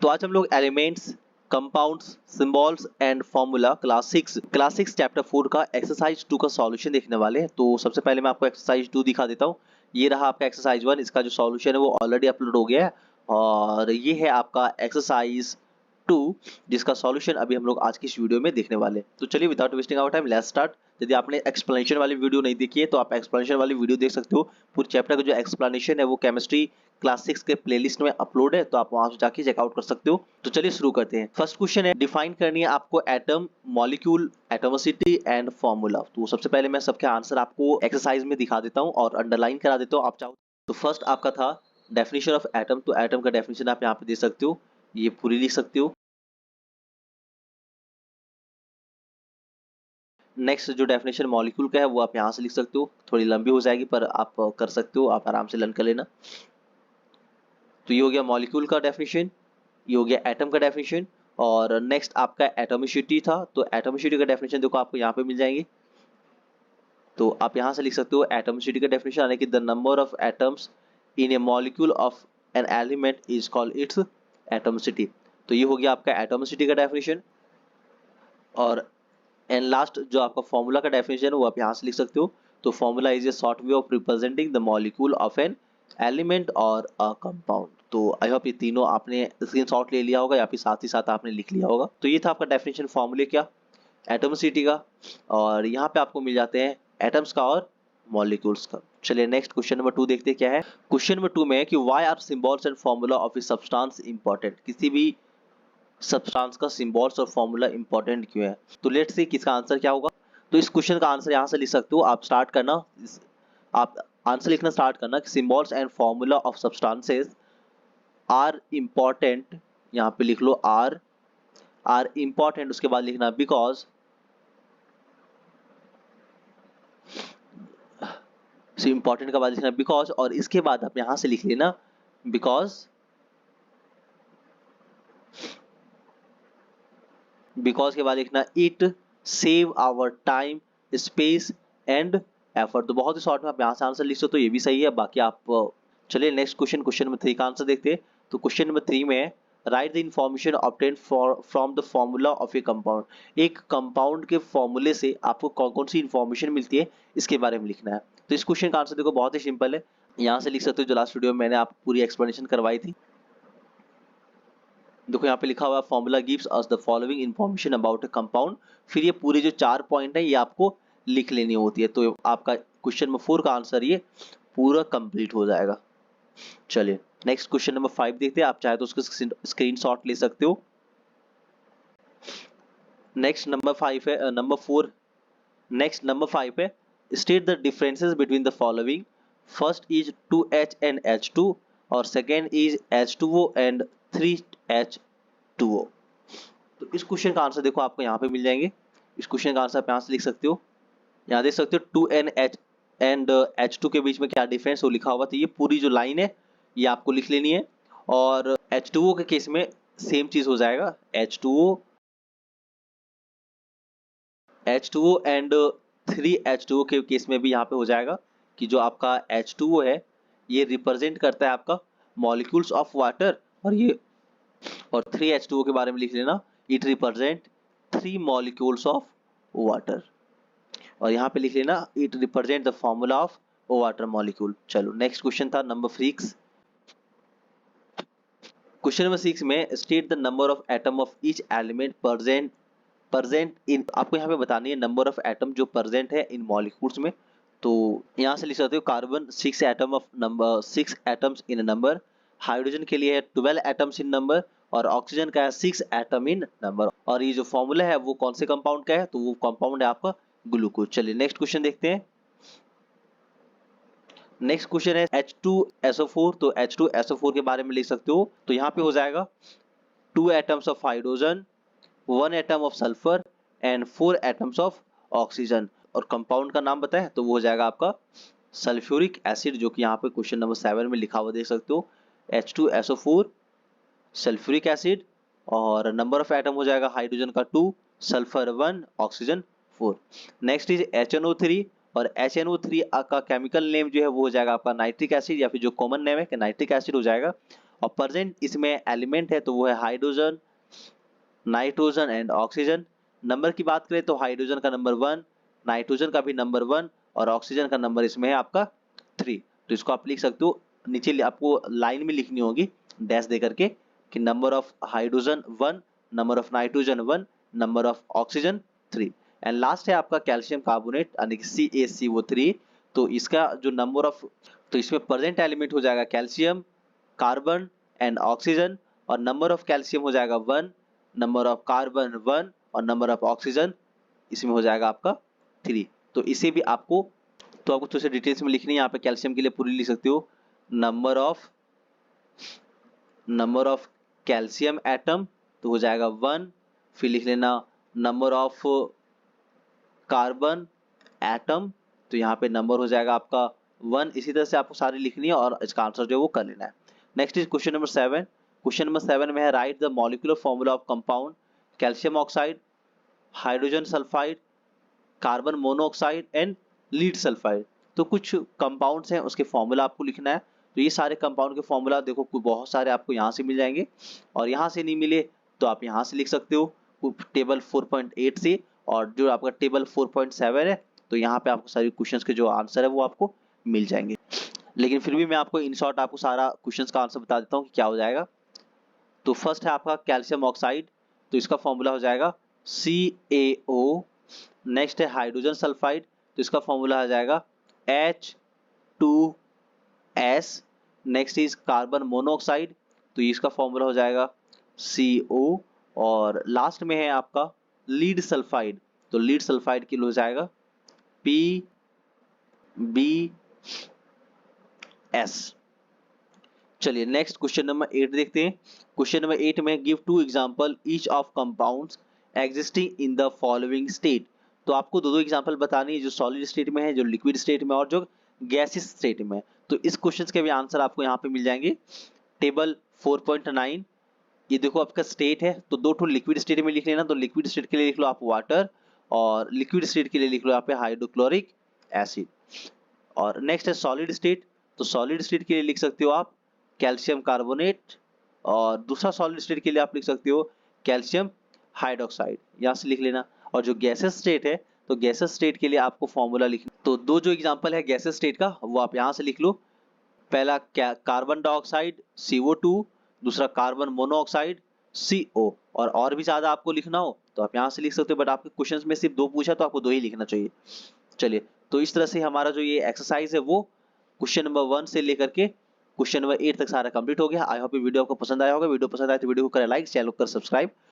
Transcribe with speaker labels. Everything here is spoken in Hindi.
Speaker 1: तो आज हम लोग elements, compounds, symbols and formula class 6 chapter 4 का एक्सरसाइज 2 का सॉल्यूशन देखने वाले हैं। तो सबसे पहले मैं आपको एक्सरसाइज 2 दिखा देता हूँ। ये रहा आपका एक्सरसाइज 1, इसका जो सॉल्यूशन है वो ऑलरेडी अपलोड हो गया है और ये है आपका एक्सरसाइज 2 जिसका सॉल्यूशन अभी हम लोग आज की इस वीडियो में देखने वाले हैं। तो चलिए without wasting our time let's start. यदि आपने एक्सप्लेनेशन वाली वीडियो नहीं देखी है तो आप एक्सप्लेनेशन वाली वीडियो देख सकते हो। पूरे चैप्टर का जो एक्सप्लेनेशन है वो केमिस्ट्री क्लास 6 के प्लेलिस्ट में अपलोड है, तो आप वहां से जाके चेकआउट कर सकते हो। तो चलिए शुरू करते हैं। फर्स्ट क्वेश्चन है, डिफाइन करनी है आपको atom, molecule, atomicity and formula. तो सबसे पहले मैं सबके आंसर आपको एक्सरसाइज में दिखा देता हूँ और अंडरलाइन करा देता हूँ, आप चाहो तो। फर्स्ट आपका था डेफिनेशन ऑफ एटम, तो एटम का डेफिनेशन आप यहाँ पे दे सकते हो, ये पूरी लिख सकते हो। नेक्स्ट जो डेफिनेशन मॉलिक्यूल का है वो आप यहाँ से लिख सकते हो, थोड़ी लंबी हो जाएगी पर आप कर सकते हो, आप आराम से लर्न कर लेना। तो ये हो गया मॉलिक्यूल का डेफिनेशन, ये हो गया एटम का डेफिनेशन। और नेक्स्ट आपका एटॉमिसिटी था, तो एटॉमिसिटी का डेफिनेशन देखो आपको यहाँ पे मिल जाएंगे। तो आप यहाँ से लिख सकते हो एटॉमिसिटी का डेफिनेशन, यानी कि the number of atoms in A molecule of an element is called its atomicity. तो ये हो गया आपका एटॉमिसिटी का डेफिनेशन। और एंड लास्ट जो आपका फॉर्मूला का डेफिनेशन है वो आप यहाँ से लिख सकते हो। तो formula is a short way of representing the molecule of an element और अ कंपाउंड। तो आई होप ये तीनों आपने स्क्रीनशॉट ले लिया होगा या फिर साथ ही साथ आपने लिख लिया होगा। तो ये था आपका डेफिनेशन फॉर्मूले क्या, एटॉमिसिटी का, और यहाँ पे आपको मिल जाते हैं एटम्स का और मॉलिक्यूल्स का। चलिए नेक्स्ट क्वेश्चन नंबर 2 देखते हैं क्या है। क्वेश्चन नंबर 2 में है कि why are symbols and formula of a substance important. किसी भी सब्सटेंस का सिंबल्स और फॉर्मूला इंपॉर्टेंट क्यों है। तो लेट्स सी किसका आंसर क्या होगा। तो इस क्वेश्चन का आंसर यहाँ से लिख सकते हो, आप स्टार्ट करना, आप आंसर लिखना स्टार्ट करना कि symbols and formula of substances are important, यहाँ पे लिख लो आर इम्पॉर्टेंट, उसके बाद लिखना बिकॉज इम्पॉर्टेंट का बाद लिखना बिकॉज, और इसके बाद आप यहां से लिख लेना बिकॉज के बाद लिखना it save our time, space and effort. तो बहुत ही शॉर्ट में आप यहाँ से आंसर लिख सकते हो, तो ये भी सही है। बाकी आप चलिए नेक्स्ट क्वेश्चन नंबर 3 का आंसर देखते हैं। तो क्वेश्चन नंबर 3 में है right the information obtained from the formula of A compound. एक कंपाउंड के फॉर्मूले से आपको कौन कौन सी इंफॉर्मेशन मिलती है इसके बारे में लिखना है। तो इस क्वेश्चन का आंसर देखो बहुत ही सिंपल है, यहाँ से लिख सकते हो जो लास्ट वीडियो में मैंने आपको पूरी एक्सप्लेनेशन करवाई थी। देखो यहाँ पे लिखा हुआ formula gives us the following information about a compound. फिर ये पूरे जो 4 पॉइंट है ये आपको लिख लेनी होती है। तो आपका क्वेश्चन नंबर 4 का आंसर ये पूरा कंप्लीट हो जाएगा। चलिए नेक्स्ट क्वेश्चन नंबर 5 देखते हैं, आप चाहे तो उसका स्क्रीनशॉट ले सकते हो। नेक्स्ट नंबर 5 है नंबर 5 है state the differences between the following. First is 2H and H2 और second is H2O and 3H2O। तो इस क्वेश्चन का आंसर देखो आपको यहाँ पे मिल जाएंगे। इस क्वेश्चन का आंसर आप यहाँ से लिख सकते हो, यहाँ देख सकते हो 2NH एंड H2 के बीच में क्या डिफरेंस वो लिखा हुआ। तो ये पूरी जो लाइन है ये आपको लिख लेनी है। और H2O के केस में सेम चीज हो जाएगा, H2O एंड 3H2O के केस में भी यहाँ पे हो जाएगा कि जो आपका H2O है ये रिप्रेजेंट करता है आपका मॉलिक्यूल्स ऑफ वाटर, और 3H2O के बारे में लिख लेना, it represent 3 molecules of water. और यहाँ पे लिख लेना it represent the formula of water molecule. चलो नेक्स्ट क्वेश्चन था नंबर 6। क्वेश्चन नंबर 6 में state the number of atom of each element present in. आपको यहाँ पे बतानी है नंबर ऑफ एटम जो प्रेजेंट है इन मॉलिक्यूल्स में। तो यहाँ से लिख सकते हो carbon 6 atoms in number, hydrogen के लिए है 12 एटम्स इन नंबर, और ऑक्सीजन का है 6 एटम इन नंबर। और ये जो फॉर्मूला है वो कौन से कंपाउंड का है, तो वो कंपाउंड है आपका ग्लूकोज। चलिए नेक्स्ट क्वेश्चन देखते हैं। नेक्स्ट क्वेश्चन है H2SO4। तो H2SO4 के बारे में लिख सकते हो, तो यहाँ पे हो जाएगा 2 atoms of hydrogen, 1 atom of sulphur and 4 atoms of oxygen. और कंपाउंड का नाम बताएं तो वो हो जाएगा आपका सल्फ्यूरिक एसिड, जो कि यहाँ पे क्वेश्चन नंबर 7 में लिखा हुआ देख सकते हो, H2SO4 सल्फ्यूरिक एसिड, और नंबर ऑफ एटम हो जाएगा हाइड्रोजन का 2, sulphur 1, oxygen 4। Next is HNO3, और HNO3 का केमिकल नेम जो है वो हो जाएगा आपका नाइट्रिक एसिड, या फिर जो कॉमन नेम है कि नाइट्रिक एसिड हो जाएगा। और प्रेजेंट इसमें एलिमेंट है तो वो है hydrogen, nitrogen and oxygen. Number की बात करें तो हाइड्रोजन का नंबर 1, नाइट्रोजन का भी नंबर 1 और ऑक्सीजन का नंबर इसमें है आपका 3। तो इसको आप लिख सकते हो, नीचे आपको लाइन में लिखनी होगी डैश दे करके कि number of hydrogen 1, number of nitrogen 1, number of oxygen 3 and last है आपका कैल्शियम कार्बोनेट यानी कि CaCO3। तो इसका जो नंबर ऑफ, तो इसमें प्रेजेंट एलिमेंट हो जाएगा कैल्शियम, कार्बन एंड ऑक्सीजन और नंबर ऑफ कैल्शियम हो जाएगा 1, नंबर ऑफ कार्बन 1 और नंबर ऑफ ऑक्सीजन इसमें हो जाएगा आपका 3। तो इसे भी आपको थोड़ा सा डिटेल्स में लिखनी है। यहाँ पे कैल्शियम के लिए पूरी लिख सकते हो नंबर ऑफ कैल्शियम एटम तो हो जाएगा 1, फिर लिख लेना नंबर ऑफ कार्बन एटम तो यहाँ पे नंबर हो जाएगा आपका 1। इसी तरह से आपको सारी लिखनी है और इसका आंसर जो है वो कर लेना है। Next is question number 7। Question number 7 में है right the molecular formula of compound calcium oxide, hydrogen sulphide, carbon monoxide and lead sulphide. तो कुछ कंपाउंड्स हैं उसके फॉर्मूला आपको लिखना है। तो ये सारे कंपाउंड के फॉर्मूला देखो बहुत सारे आपको यहाँ से मिल जाएंगे और यहाँ से नहीं मिले तो आप यहाँ से लिख सकते हो टेबल 4.8 से, और जो आपका टेबल 4.7 है तो यहाँ पे आपको सारे क्वेश्चंस के जो आंसर है वो आपको मिल जाएंगे। लेकिन फिर भी मैं आपको इन शॉर्ट आपको सारा क्वेश्चंस का आंसर बता देता हूँ कि क्या हो जाएगा। तो फर्स्ट है आपका कैल्शियम ऑक्साइड तो इसका फॉर्मूला हो जाएगा CaO। नेक्स्ट है हाइड्रोजन सल्फाइड तो इसका फॉर्मूला आ जाएगा H2S। Next is carbon monoxide तो इसका फॉर्मूला हो जाएगा CO। और लास्ट में है आपका लीड सल्फाइड तो लीड सल्फाइड के लिए हो जाएगा PbS। चलिए नेक्स्ट क्वेश्चन नंबर 8 देखते हैं। क्वेश्चन नंबर 8 में give 2 example each of compounds existing in the following state. तो आपको दो एग्जांपल बतानी है जो सॉलिड स्टेट में है, जो लिक्विड स्टेट में और जो गैसियस स्टेट में। तो इस क्वेश्चन के भी आंसर आपको यहाँ पे मिल जाएंगे टेबल 4.9। ये देखो आपका स्टेट है तो दो ठो लिक्विड स्टेट में लिख लेना। तो लिक्विड स्टेट के लिए लिख लो आप वाटर और लिक्विड स्टेट के लिए लिख लो यहाँ पे हाइड्रोक्लोरिक एसिड। और नेक्स्ट है सॉलिड स्टेट तो सॉलिड स्टेट के लिए लिख सकते हो आप कैल्शियम कार्बोनेट और दूसरा सॉलिड स्टेट के लिए आप लिख सकते हो कैल्शियम हाइड्रोक्साइड, यहाँ से लिख लेना। और जो गैसेस स्टेट है तो गैसेस स्टेट के लिए आपको फॉर्मूला लिखना। तो दो जो एग्जांपल है गैसेस स्टेट का वो आप यहाँ से लिख लो। पहला कार्बन डाइऑक्साइड CO2, दूसरा कार्बन मोनोऑक्साइड CO। और भी ज्यादा आपको लिखना हो तो आप यहाँ से लिख सकते हो, बट आपके क्वेश्चंस में सिर्फ 2 पूछा तो आपको 2 ही लिखना चाहिए। चलिए तो इस तरह से हमारा जो ये एक्सरसाइज है वो क्वेश्चन नंबर 1 से लेकर के क्वेश्चन नंबर 8 तक सारा कंप्लीट हो गया। आई होप ये वीडियो आपको पसंद आया होगा। वीडियो पसंद आए तो वीडियो को करें लाइक, चैनल को करें सब्सक्राइब।